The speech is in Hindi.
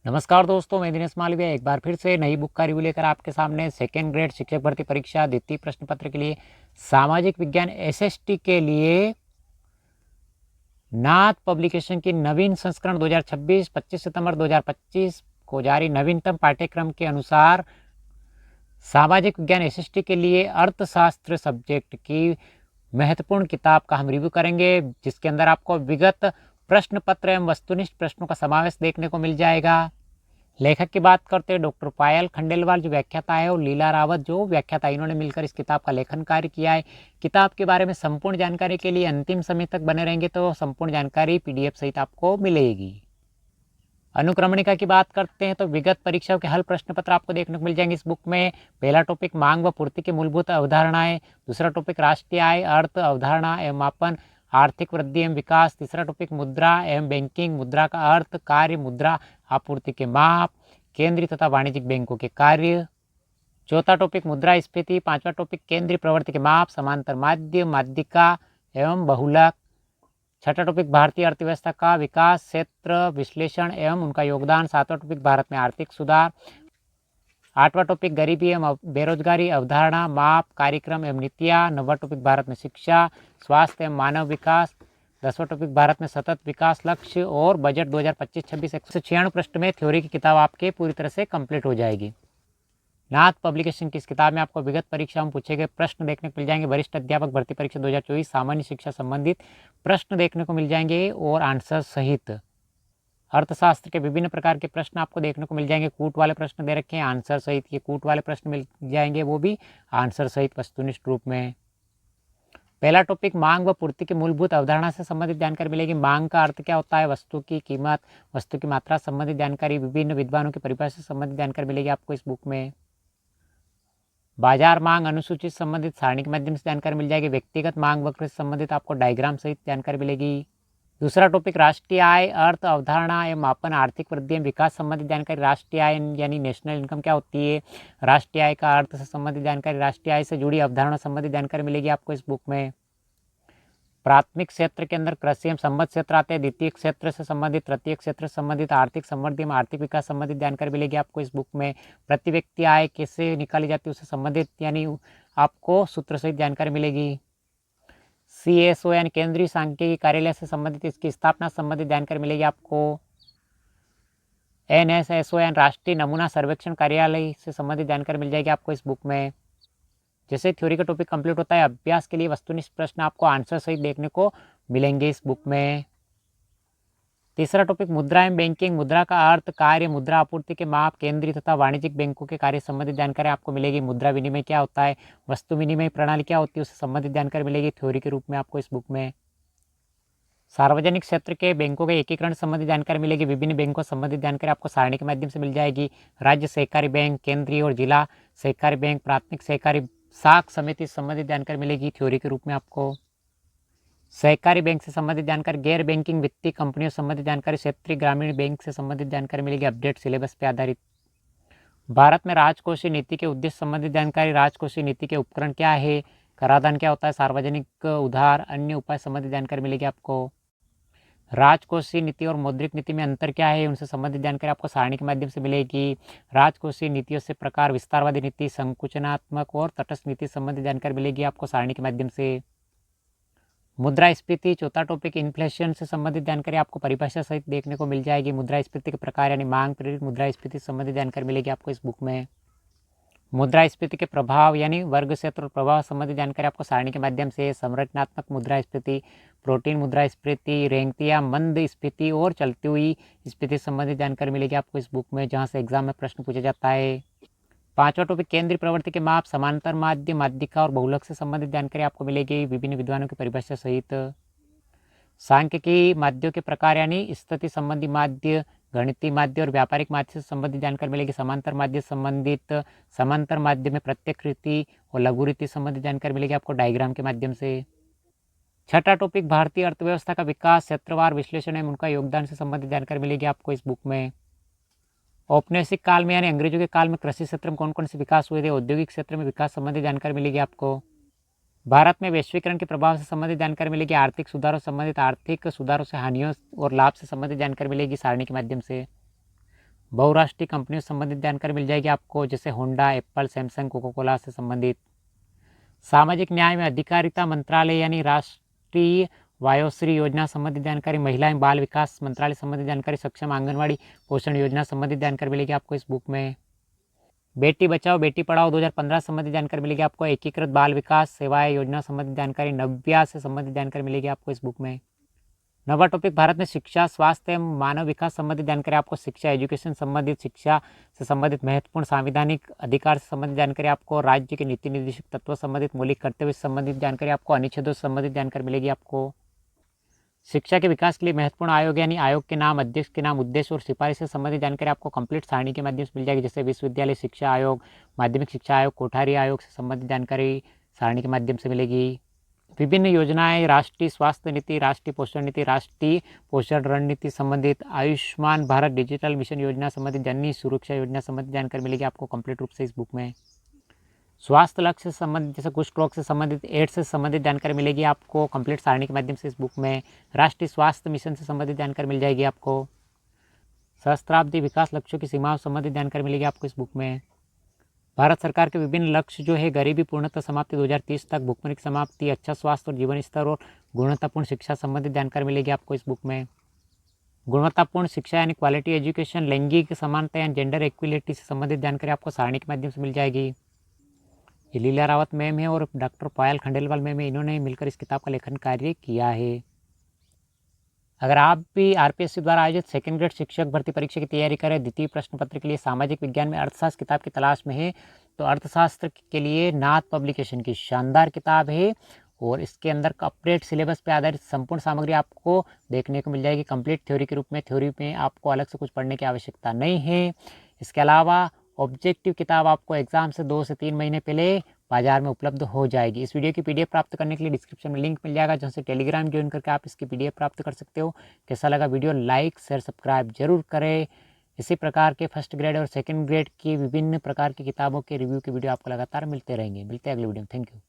नमस्कार दोस्तों, मैं दिनेश मालवीय एक बार फिर से नई बुक का रिव्यू लेकर आपके सामने सेकेंड ग्रेड शिक्षक भर्ती परीक्षा द्वितीय प्रश्न पत्र के लिए सामाजिक विज्ञान एसएसटी के लिए नाथ पब्लिकेशन की नवीन संस्करण 2026 25 सितंबर 2025 को जारी नवीनतम पाठ्यक्रम के अनुसार सामाजिक विज्ञान एसएसटी के लिए अर्थशास्त्र सब्जेक्ट की महत्वपूर्ण किताब का हम रिव्यू करेंगे, जिसके अंदर आपको विगत प्रश्न पत्र एवं वस्तुनिष्ठ प्रश्नों का समावेश देखने को मिल जाएगा। लेखक की बात करते हैं डॉक्टर पायल खंडेलवाल जो व्याख्याता है, और लीला रावत जो व्याख्याता, इन्होंने मिलकर इस किताब का लेखन कार्य किया है। किताब के बारे में संपूर्ण जानकारी के लिए अंतिम समय तक बने रहेंगे तो संपूर्ण जानकारी पीडीएफ सहित आपको मिलेगी। अनुक्रमणिका की बात करते हैं तो विगत परीक्षाओं के हल प्रश्न पत्र आपको देखने को मिल जाएंगे इस बुक में। पहला टॉपिक मांग व पूर्ति की मूलभूत अवधारणाएं, दूसरा टॉपिक राष्ट्रीय आय, अर्थ, अवधारणा एवं मापन, आर्थिक वृद्धि एवं विकास, तीसरा टॉपिक मुद्रा एवं बैंकिंग, मुद्रा का अर्थ, कार्य, मुद्रा आपूर्ति के माप, केंद्रीय तथा वाणिज्यिक बैंकों के कार्य, चौथा टॉपिक मुद्रा स्फीति, पांचवा टॉपिक केंद्रीय प्रवृत्ति के माप, समांतर माध्य, माध्यिका एवं बहुलक, छठा टॉपिक भारतीय अर्थव्यवस्था का विकास, क्षेत्र विश्लेषण एवं उनका योगदान, सातवां टॉपिक भारत में आर्थिक सुधार, आठवां टॉपिक गरीबी एवं बेरोजगारी, अवधारणा, माप, कार्यक्रम एवं नीतियाँ, नौवां टॉपिक भारत में शिक्षा, स्वास्थ्य एवं मानव विकास, 10वां टॉपिक भारत में सतत विकास लक्ष्य और बजट 2025-26 196 प्रश्न में थ्योरी की किताब आपके पूरी तरह से कंप्लीट हो जाएगी। नाथ पब्लिकेशन की इस किताब में आपको विगत परीक्षा में पूछे गए प्रश्न देखने को मिल जाएंगे। वरिष्ठ अध्यापक भर्ती परीक्षा 2024 सामान्य शिक्षा संबंधित प्रश्न देखने को मिल जाएंगे और आंसर सहित अर्थशास्त्र के विभिन्न प्रकार के प्रश्न आपको देखने को मिल जाएंगे। कूट वाले प्रश्न दे रखे हैं, आंसर सहित ये कूट वाले प्रश्न मिल जाएंगे, वो भी आंसर सहित वस्तुनिष्ठ रूप में। पहला टॉपिक मांग व पूर्ति की मूलभूत अवधारणा से संबंधित जानकारी मिलेगी। मांग का अर्थ क्या होता है, वस्तु की कीमत, वस्तु की मात्रा संबंधित जानकारी, विभिन्न विद्वानों की परिभाषा से संबंधित जानकारी मिलेगी आपको इस बुक में। बाजार मांग अनुसूचित संबंधित सारणी के माध्यम से जानकारी मिल जाएगी। व्यक्तिगत मांग वक्र से संबंधित आपको डायग्राम सहित जानकारी मिलेगी। दूसरा टॉपिक राष्ट्रीय आय, अर्थ, अवधारणा एवं मापन, आर्थिक वृद्धि एवं विकास संबंधित जानकारी। राष्ट्रीय आय यानी नेशनल इनकम क्या होती है, राष्ट्रीय आय का अर्थ से संबंधित जानकारी, राष्ट्रीय आय से जुड़ी अवधारणा संबंधित जानकारी मिलेगी आपको इस बुक में। प्राथमिक क्षेत्र के अंदर कृषि एवं संबद्ध क्षेत्र आते हैं। द्वितीय क्षेत्र से संबंधित, तृतीय क्षेत्र से संबंधित आर्थिक समृद्धि एवं आर्थिक विकास संबंधित जानकारी मिलेगी आपको इस बुक में। प्रति व्यक्ति आय कैसे निकाली जाती है उससे संबंधित यानी आपको सूत्र सहित जानकारी मिलेगी। CSO यानी केंद्रीय सांख्यिकी कार्यालय से संबंधित इसकी स्थापना संबंधित जानकारी मिलेगी आपको। NSSO यानी राष्ट्रीय नमूना सर्वेक्षण कार्यालय से संबंधित जानकारी मिल जाएगी आपको इस बुक में। जैसे थ्योरी का टॉपिक कंप्लीट होता है, अभ्यास के लिए वस्तुनिष्ठ प्रश्न आपको आंसर सहित देखने को मिलेंगे इस बुक में। तीसरा टॉपिक मुद्रा एवं बैंकिंग, मुद्रा का अर्थ, कार्य, मुद्रा आपूर्ति के माप, केंद्रीय तथा वाणिज्यिक बैंकों के कार्य संबंधित जानकारी आपको मिलेगी। मुद्रा विनिमय क्या होता है, वस्तु विनिमय प्रणाली क्या होती है, उससे संबंधित जानकारी मिलेगी थ्योरी के रूप में आपको इस बुक में। सार्वजनिक क्षेत्र के बैंकों के एकीकरण संबंधी जानकारी मिलेगी। विभिन्न बैंकों संबंधित जानकारी आपको सारणी के माध्यम से मिल जाएगी। राज्य सहकारी बैंक, केंद्रीय और जिला सहकारी बैंक, प्राथमिक सहकारी साख समिति संबंधित जानकारी मिलेगी थ्योरी के रूप में आपको। सहकारी बैंक से संबंधित जानकारी, गैर बैंकिंग वित्तीय कंपनियों संबंधित जानकारी, क्षेत्रीय ग्रामीण बैंक से संबंधित जानकारी मिलेगी अपडेट सिलेबस पे आधारित। भारत में राजकोषीय नीति के उद्देश्य संबंधित जानकारी, राजकोषीय नीति के उपकरण क्या है, कराधान क्या होता है, सार्वजनिक उधार, अन्य उपाय संबंधित जानकारी मिलेगी आपको। राजकोषीय नीति और मौद्रिक नीति में अंतर क्या है, उनसे संबंधित जानकारी आपको सारणी के माध्यम से मिलेगी। राजकोषीय नीतियों से प्रकार, विस्तारवादी नीति, संकुचनात्मक और तटस्थ नीति संबंधित जानकारी मिलेगी आपको सारणी के माध्यम से। मुद्रास्फीति, चौथा टॉपिक इन्फ्लेशन से संबंधित जानकारी आपको परिभाषा सहित देखने को मिल जाएगी। मुद्रास्फीति के प्रकार यानी मांग प्रेरित मुद्रास्फीति संबंधित जानकारी मिलेगी आपको इस बुक में। मुद्रास्फीति के प्रभाव यानी वर्ग क्षेत्र और प्रभाव संबंधित जानकारी आपको सारणी के माध्यम से। संरचनात्मक मुद्रास्फीति, प्रोटीन मुद्रास्फीति, रेंगती या मंद स्फीति और चलती हुई स्फीति संबंधित जानकारी मिलेगी आपको इस बुक में, जहाँ से एग्जाम में प्रश्न पूछा जाता है। पांचवा टॉपिक केंद्रीय प्रवृत्ति के माप, समांतर माध्य, माध्यिका और बहुलक से संबंधित जानकारी आपको मिलेगी विभिन्न विद्वानों की परिभाषा सहित। सांख्यिकी माध्यों के प्रकार यानी स्थिति संबंधी माध्य, गणितीय माध्य और व्यापारिक माध्य से संबंधित जानकारी मिलेगी। समांतर माध्य संबंधित, समांतर माध्य में प्रत्यक्ष रीति और लघु रीति संबंधित जानकारी मिलेगी आपको डायग्राम के माध्यम से। छठा टॉपिक भारतीय अर्थव्यवस्था का विकास, क्षेत्रवार विश्लेषण एवं उनका योगदान से संबंधित जानकारी मिलेगी आपको इस बुक में। औपनिवेशिक काल में यानी अंग्रेजों के काल में कृषि क्षेत्र में कौन कौन से विकास हुए थे, औद्योगिक क्षेत्र में विकास संबंधी जानकारी मिलेगी आपको। भारत में वैश्वीकरण के प्रभाव से संबंधित जानकारी मिलेगी। आर्थिक सुधारों संबंधित, आर्थिक सुधारों से हानियों और लाभ से संबंधित जानकारी मिलेगी सारणी के माध्यम से। बहुराष्ट्रीय कंपनियों से संबंधित जानकारी मिल जाएगी आपको, जैसे Honda, Apple, Samsung, Coca Cola से संबंधित। सामाजिक न्याय में अधिकारिता मंत्रालय यानी राष्ट्रीय वयोश्री योजना संबंधित जानकारी, महिला एवं बाल विकास मंत्रालय संबंधित जानकारी, सक्षम आंगनवाड़ी पोषण योजना संबंधित जानकारी मिलेगी आपको इस बुक में। बेटी बचाओ बेटी पढ़ाओ 2015 संबंधित जानकारी मिलेगी आपको। एकीकृत बाल विकास सेवाएं योजना संबंधित जानकारी, नव्या से संबंधित जानकारी मिलेगी आपको इस बुक में। नवा टॉपिक, भारत में शिक्षा, स्वास्थ्य एवं मानव विकास संबंधित जानकारी आपको। शिक्षा, एजुकेशन संबंधित, शिक्षा से संबंधित महत्वपूर्ण संवैधानिक अधिकार से संबंधित जानकारी आपको। राज्य के नीति निर्देशक तत्व संबंधित, मौलिक कर्तव्य से संबंधित जानकारी आपको। अनुच्छेदों से संबंधित जानकारी मिलेगी आपको। शिक्षा के विकास के लिए महत्वपूर्ण आयोग यानी आयोग के नाम, अध्यक्ष के नाम, उद्देश्य और सिफारिश से संबंधित जानकारी आपको कंप्लीट सारणी के माध्यम से मिल जाएगी, जैसे विश्वविद्यालय शिक्षा आयोग, माध्यमिक शिक्षा आयोग, कोठारी आयोग से संबंधित जानकारी सारणी के माध्यम से मिलेगी। विभिन्न योजनाएं, राष्ट्रीय स्वास्थ्य नीति, राष्ट्रीय पोषण नीति, राष्ट्रीय पोषण रणनीति संबंधित, आयुष्मान भारत डिजिटल मिशन योजना संबंधित, जननी सुरक्षा योजना संबंधित जानकारी मिलेगी आपको कंप्लीट रूप से इस बुक में। स्वास्थ्य लक्ष्य से संबंधित, जैसे कुष्ठ रोग से संबंधित, एड्स से संबंधित जानकारी मिलेगी आपको कंप्लीट सारणी के माध्यम से इस बुक में। राष्ट्रीय स्वास्थ्य मिशन से संबंधित जानकारी मिल जाएगी आपको। सहस्त्राब्दी विकास लक्ष्यों की सीमाओं से संबंधित जानकारी मिलेगी आपको इस बुक में। भारत सरकार के विभिन्न लक्ष्य जो है, गरीबी पूर्णतः समाप्ति 2030 तक, भुखमरी की समाप्ति, अच्छा स्वास्थ्य और जीवन स्तर और गुणवत्तापूर्ण शिक्षा संबंधित जानकारी मिलेगी आपको इस बुक में। गुणवत्तापूर्ण शिक्षा यानी क्वालिटी एजुकेशन, लैंगिक समानता यानी जेंडर इक्विलिटी से संबंधित जानकारी आपको सारणी के माध्यम से मिल जाएगी। ये लीला रावत मैम है और डॉक्टर पायल खंडेलवाल मैम है, इन्होंने मिलकर इस किताब का लेखन कार्य किया है। अगर आप भी आरपीएससी द्वारा आयोजित सेकंड ग्रेड शिक्षक भर्ती परीक्षा की तैयारी करें, द्वितीय प्रश्न पत्र के लिए सामाजिक विज्ञान में अर्थशास्त्र किताब की तलाश में है, तो अर्थशास्त्र के लिए नाथ पब्लिकेशन की शानदार किताब है और इसके अंदर अपडेट सिलेबस पे आधारित संपूर्ण सामग्री आपको देखने को मिल जाएगी कंप्लीट थ्योरी के रूप में। थ्योरी में आपको अलग से कुछ पढ़ने की आवश्यकता नहीं है। इसके अलावा ऑब्जेक्टिव किताब आपको एग्जाम से 2 से 3 महीने पहले बाजार में उपलब्ध हो जाएगी। इस वीडियो की पीडीएफ प्राप्त करने के लिए डिस्क्रिप्शन में लिंक मिल जाएगा, जहाँ से टेलीग्राम ज्वाइन करके आप इसकी पीडीएफ प्राप्त कर सकते हो। कैसा लगा वीडियो, लाइक शेयर सब्सक्राइब जरूर करें। इसी प्रकार के फर्स्ट ग्रेड और सेकंड ग्रेड की विभिन्न प्रकार की किताबों के रिव्यू के वीडियो आपको लगातार मिलते रहेंगे। मिलते हैं अगले वीडियो में। Thank you.